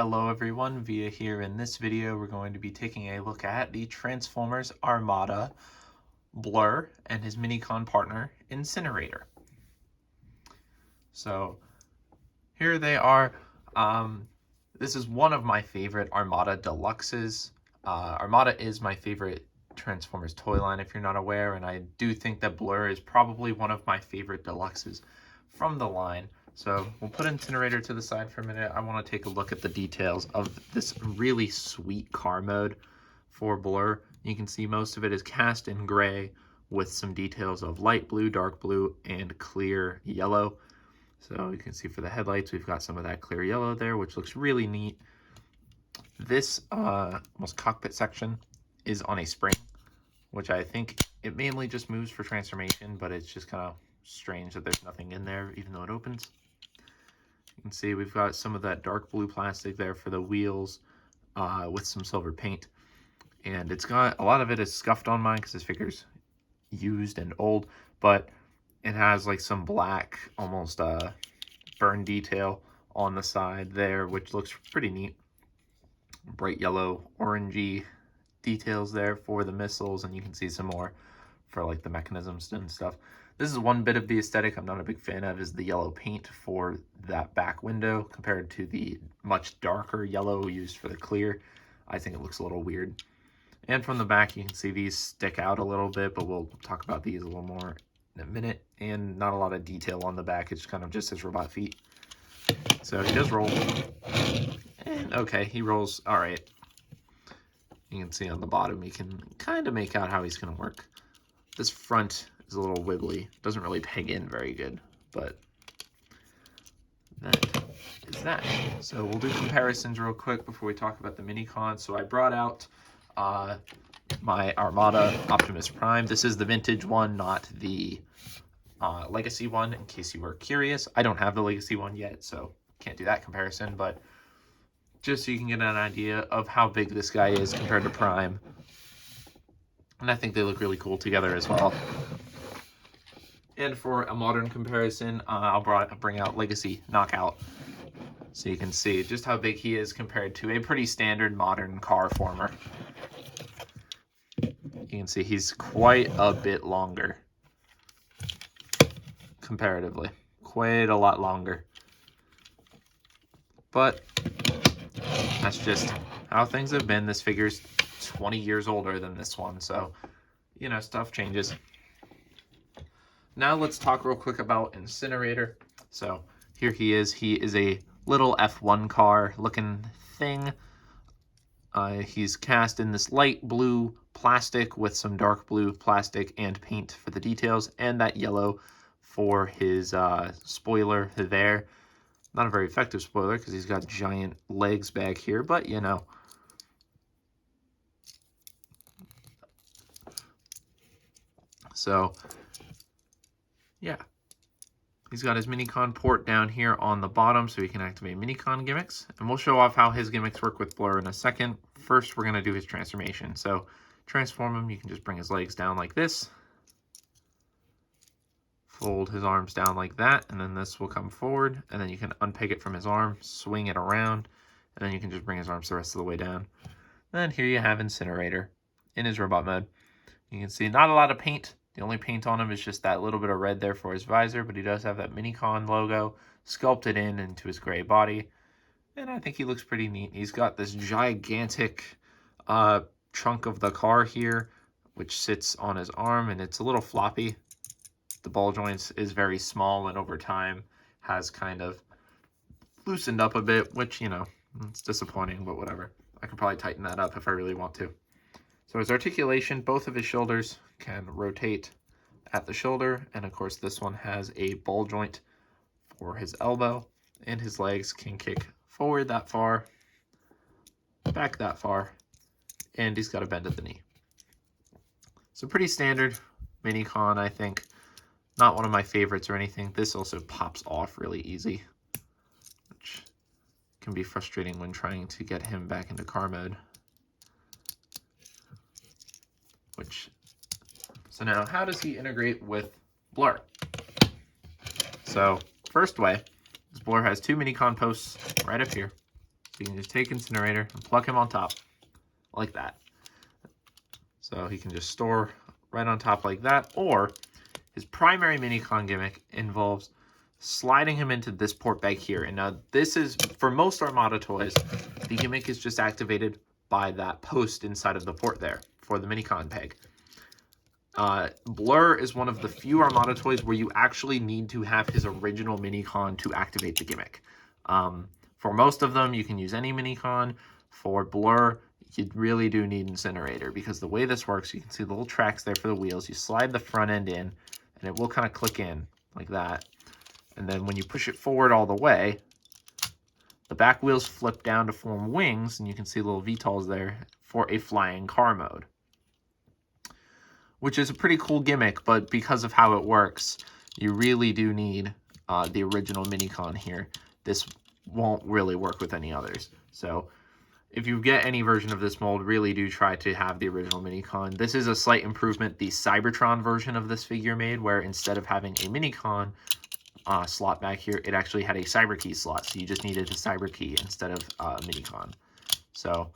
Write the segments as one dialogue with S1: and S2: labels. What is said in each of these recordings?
S1: Hello everyone, Via here. In this video we're going to be taking a look at the Transformers Armada BLURR and his Minicon partner Incinerator. So here they are. This is one of my favorite Armada Deluxes. Armada is my favorite Transformers toy line if you're not aware, and I do think that BLURR is probably one of my favorite Deluxes from the line. So we'll put Incinerator to the side for a minute. I want to take a look at the details of this really sweet car mode for BLURR. You can see most of it is cast in gray with some details of light blue, dark blue, and clear yellow. So you can see for the headlights, we've got some of that clear yellow there, which looks really neat. This almost cockpit section is on a spring, which I think it mainly just moves for transformation, but it's just kind of strange that there's nothing in there, even though it opens. You can see we've got some of that dark blue plastic there for the wheels with some silver paint. And it's got, a lot of it is scuffed on mine because this figure's used and old, but it has like some black, almost burn detail on the side there, which looks pretty neat. Bright yellow, orangey details there for the missiles, and you can see some more for like the mechanisms and stuff. This is one bit of the aesthetic I'm not a big fan of, is the yellow paint for that back window compared to the much darker yellow used for the clear. I think it looks a little weird. And from the back, you can see these stick out a little bit, but we'll talk about these a little more in a minute. And not a lot of detail on the back. It's kind of just his robot feet. So he does roll. And okay, he rolls all right. You can see on the bottom, you can kind of make out how he's going to work. This front is a little wiggly. Doesn't really peg in very good, but that is that. So we'll do comparisons real quick before we talk about the Minicon. So I brought out my Armada Optimus Prime. This is the vintage one, not the Legacy one, in case you were curious. I don't have the Legacy one yet, so can't do that comparison, but just so you can get an idea of how big this guy is compared to Prime. And I think they look really cool together as well. And for a modern comparison, I'll bring out Legacy Knockout, so you can see just how big he is compared to a pretty standard modern car former. You can see he's quite a bit longer, comparatively. Quite a lot longer. But that's just how things have been. This figure's 20 years older than this one, so, you know, stuff changes. Now let's talk real quick about Incinerator. So here he is. He is a little F1 car looking thing. He's cast in this light blue plastic with some dark blue plastic and paint for the details, and that yellow for his spoiler there. Not a very effective spoiler because he's got giant legs back here, but you know. So yeah, he's got his Minicon port down here on the bottom so he can activate Minicon gimmicks. And we'll show off how his gimmicks work with BLURR in a second. First, we're going to do his transformation. So transform him, you can just bring his legs down like this. Fold his arms down like that, and then this will come forward. And then you can unpeg it from his arm, swing it around, and then you can just bring his arms the rest of the way down. And here you have Incinerator in his robot mode. You can see not a lot of paint. The only paint on him is just that little bit of red there for his visor, but he does have that Minicon logo sculpted into his gray body. And I think he looks pretty neat. He's got this gigantic chunk of the car here, which sits on his arm, and it's a little floppy. The ball joints is very small, and over time has kind of loosened up a bit, which, you know, it's disappointing, but whatever. I could probably tighten that up if I really want to. So his articulation, both of his shoulders can rotate at the shoulder. And of course, this one has a ball joint for his elbow. And his legs can kick forward that far, back that far, and he's got a bend at the knee. So pretty standard Minicon, I think. Not one of my favorites or anything. This also pops off really easy, which can be frustrating when trying to get him back into car mode. So now, how does he integrate with BLURR? So, first way is BLURR has two Minicon posts right up here. you can just take Incinerator and plug him on top like that. So he can just store right on top like that. Or his primary minicon gimmick involves sliding him into this port back here. And now this is, for most Armada toys, the gimmick is just activated by that post inside of the port there for the minicon peg. BLURR is one of the few Armada toys where you actually need to have his original minicon to activate the gimmick. For most of them, you can use any minicon. For BLURR, you really do need Incinerator, because the way this works, you can see the little tracks there for the wheels. You slide the front end in, and it will kind of click in like that. And then when you push it forward all the way, the back wheels flip down to form wings, and you can see little VTOLs there for a flying car mode, which is a pretty cool gimmick, but because of how it works, you really do need the original minicon here. This won't really work with any others. So if you get any version of this mold, really do try to have the original minicon. This is a slight improvement the Cybertron version of this figure made, where instead of having a minicon slot back here, it actually had a cyber key slot. So you just needed a cyber key instead of a minicon. So,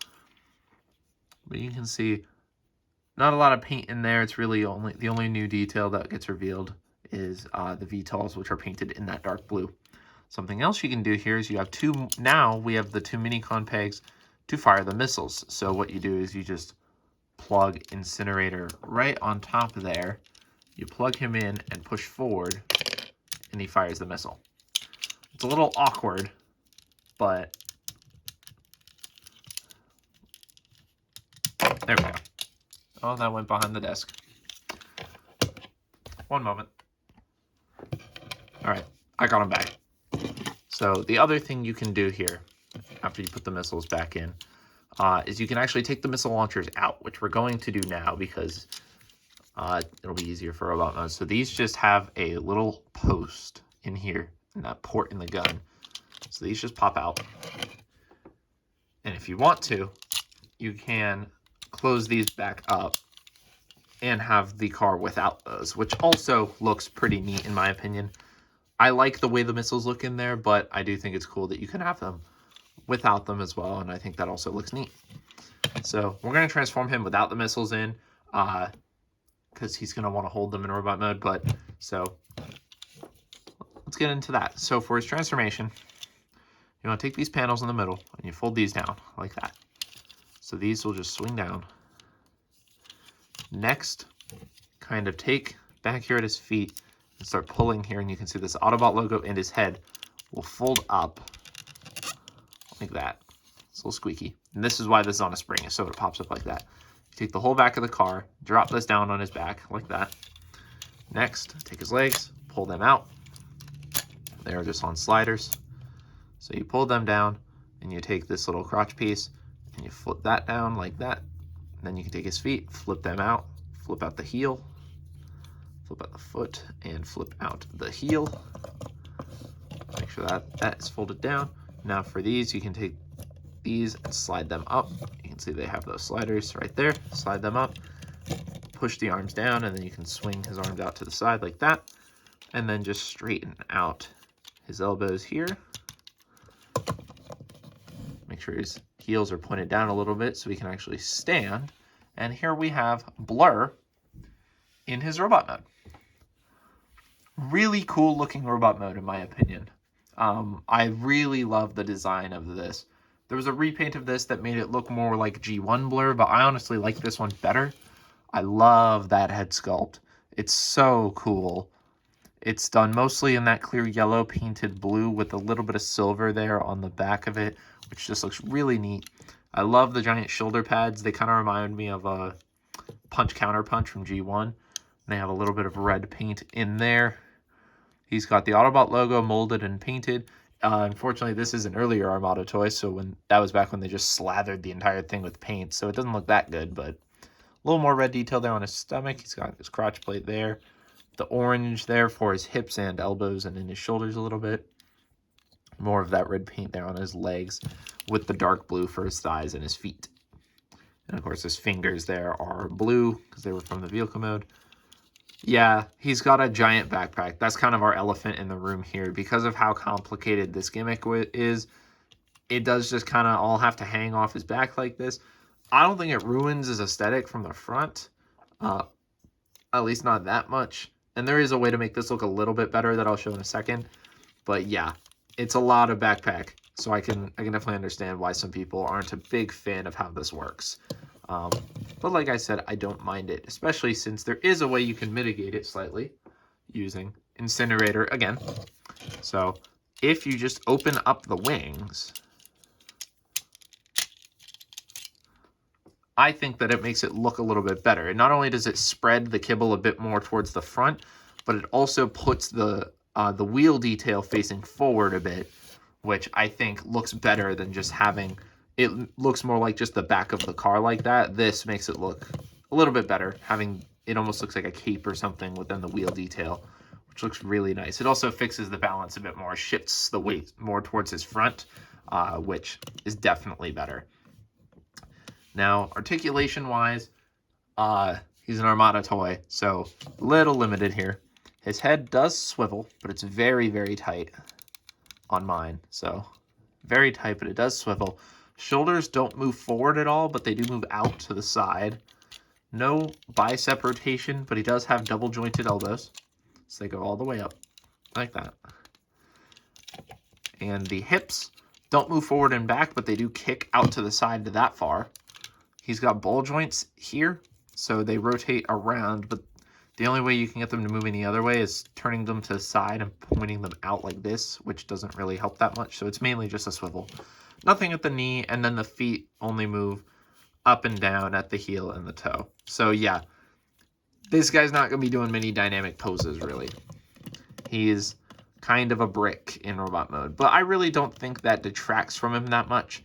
S1: but you can see not a lot of paint in there. It's really the only new detail that gets revealed is the VTOLs, which are painted in that dark blue. Something else you can do here is you have we have the two minicon pegs to fire the missiles. So what you do is you just plug Incinerator right on top there. You plug him in and push forward, and he fires the missile. It's a little awkward, but there we go. Oh, that went behind the desk. One moment. All right, I got him back. So the other thing you can do here, after you put the missiles back in, is you can actually take the missile launchers out, which we're going to do now because it'll be easier for robot mode. So these just have a little post in here, in that port in the gun. So these just pop out. And if you want to, you can close these back up and have the car without those, which also looks pretty neat in my opinion. I like the way the missiles look in there, but I do think it's cool that you can have them without them as well, and I think that also looks neat. So we're going to transform him without the missiles in, because he's going to want to hold them in robot mode, but so let's get into that. So for his transformation, you want to take these panels in the middle, and you fold these down like that. So these will just swing down. Next, kind of take back here at his feet and start pulling here, and you can see this Autobot logo and his head will fold up like that. It's a little squeaky. And this is why this is on a spring, so it pops up like that. You take the whole back of the car, drop this down on his back like that. Next, take his legs, pull them out. They're just on sliders. So you pull them down, and you take this little crotch piece, and you flip that down like that. Then you can take his feet, flip them out, flip out the heel, flip out the foot, and flip out the heel. Make sure that is folded down. Now for these, you can take these and slide them up. You can see they have those sliders right there. Slide them up, push the arms down, and then you can swing his arms out to the side like that. And then just straighten out his elbows here. Make sure his heels are pointed down a little bit so he can actually stand. And here we have BLURR in his robot mode. Really cool looking robot mode in my opinion. I really love the design of this. There was a repaint of this that made it look more like G1 BLURR, but I honestly like this one better. I love that head sculpt. It's so cool. It's done mostly in that clear yellow painted blue with a little bit of silver there on the back of it, which just looks really neat. I love the giant shoulder pads. They kind of remind me of a Punch Counter Punch from G1. They have a little bit of red paint in there. He's got the Autobot logo molded and painted. Unfortunately, this is an earlier Armada toy, so that was back when they just slathered the entire thing with paint, so it doesn't look that good, but a little more red detail there on his stomach. He's got his crotch plate there. The orange there for his hips and elbows and in his shoulders a little bit. More of that red paint there on his legs with the dark blue for his thighs and his feet. And of course his fingers there are blue because they were from the vehicle mode. Yeah, he's got a giant backpack. That's kind of our elephant in the room here. Because of how complicated this gimmick is, it does just kind of all have to hang off his back like this. I don't think it ruins his aesthetic from the front, at least not that much. And there is a way to make this look a little bit better that I'll show in a second. But yeah, it's a lot of backpack, so I can definitely understand why some people aren't a big fan of how this works. But like I said, I don't mind it, especially since there is a way you can mitigate it slightly using Incinerator again. So if you just open up the wings, I think that it makes it look a little bit better. And not only does it spread the kibble a bit more towards the front, but it also puts the wheel detail facing forward a bit, which I think looks better than just having it. Looks more like just the back of the car like that. This makes it look a little bit better, having it almost looks like a cape or something within the wheel detail, which looks really nice. It also fixes the balance a bit more, shifts the weight more towards his front, which is definitely better. Now, articulation-wise, he's an Armada toy, so a little limited here. His head does swivel, but it's very, very tight on mine. So, very tight, but it does swivel. Shoulders don't move forward at all, but they do move out to the side. No bicep rotation, but he does have double-jointed elbows. So they go all the way up, like that. And the hips don't move forward and back, but they do kick out to the side to that far. He's got ball joints here, so they rotate around, but the only way you can get them to move any other way is turning them to the side and pointing them out like this, which doesn't really help that much, so it's mainly just a swivel. Nothing at the knee, and then the feet only move up and down at the heel and the toe. So yeah, this guy's not going to be doing many dynamic poses, really. He's kind of a brick in robot mode, but I really don't think that detracts from him that much.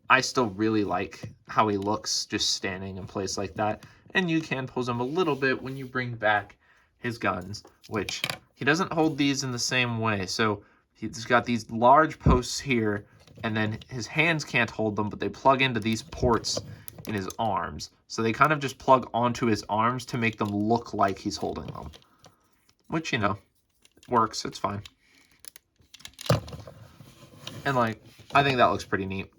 S1: I still really like how he looks just standing in place like that. And you can pose him a little bit when you bring back his guns, which he doesn't hold these in the same way. So he's got these large posts here, and then his hands can't hold them, but they plug into these ports in his arms. So they kind of just plug onto his arms to make them look like he's holding them. Which, you know, works. It's fine. And, like, I think that looks pretty neat.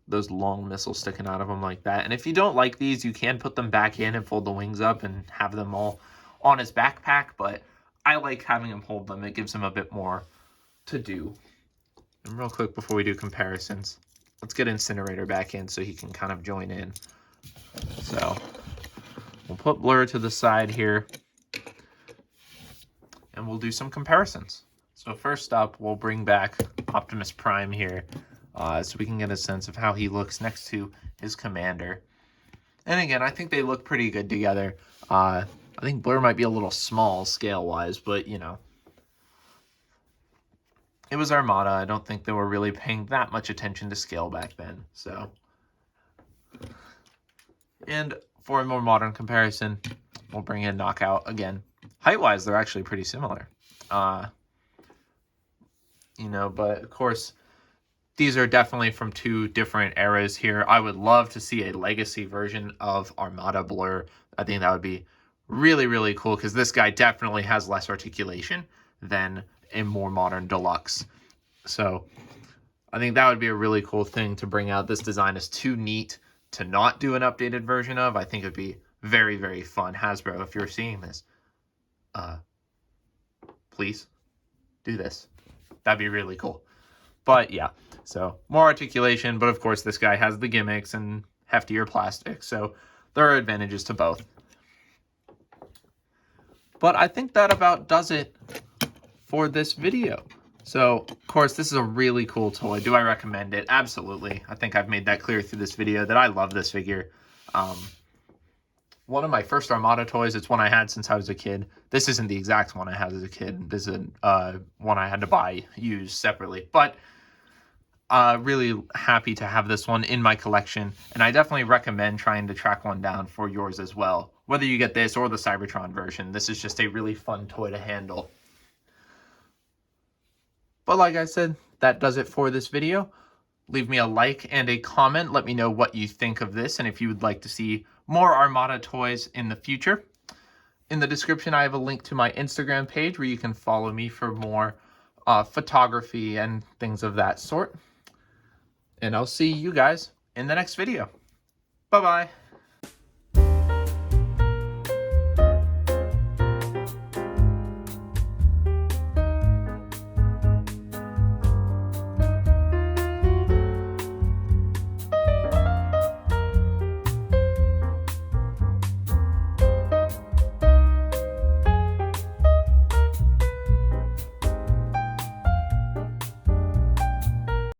S1: Those long missiles sticking out of them like that. And if you don't like these, you can put them back in and fold the wings up and have them all on his backpack, but I like having him hold them. It gives him a bit more to do. And real quick before we do comparisons, let's get Incinerator back in so he can kind of join in. So we'll put Blur to the side here and we'll do some comparisons. So first up, we'll bring back Optimus Prime here. So we can get a sense of how he looks next to his commander. And again, I think they look pretty good together. I think Blur might be a little small scale-wise, but, you know. It was Armada. I don't think they were really paying that much attention to scale back then. So, and for a more modern comparison, we'll bring in Knockout again. Height-wise, they're actually pretty similar. You know, but of course, these are definitely from two different eras here. I would love to see a legacy version of Armada BLURR. I think that would be really, really cool because this guy definitely has less articulation than a more modern deluxe. So I think that would be a really cool thing to bring out. This design is too neat to not do an updated version of. I think it would be very, very fun. Hasbro, if you're seeing this, please do this. That'd be really cool. But yeah, so more articulation, but of course this guy has the gimmicks and heftier plastic, so there are advantages to both. But I think that about does it for this video. So, of course, this is a really cool toy. Do I recommend it? Absolutely. I think I've made that clear through this video that I love this figure. One of my first Armada toys. It's one I had since I was a kid. This isn't the exact one I had as a kid. This is one I had to buy used separately. But really happy to have this one in my collection. And I definitely recommend trying to track one down for yours as well. Whether you get this or the Cybertron version, this is just a really fun toy to handle. But like I said, that does it for this video. Leave me a like and a comment. Let me know what you think of this and if you would like to see more Armada toys in the future. In the description, I have a link to my Instagram page where you can follow me for more photography and things of that sort. And I'll see you guys in the next video. Bye-bye.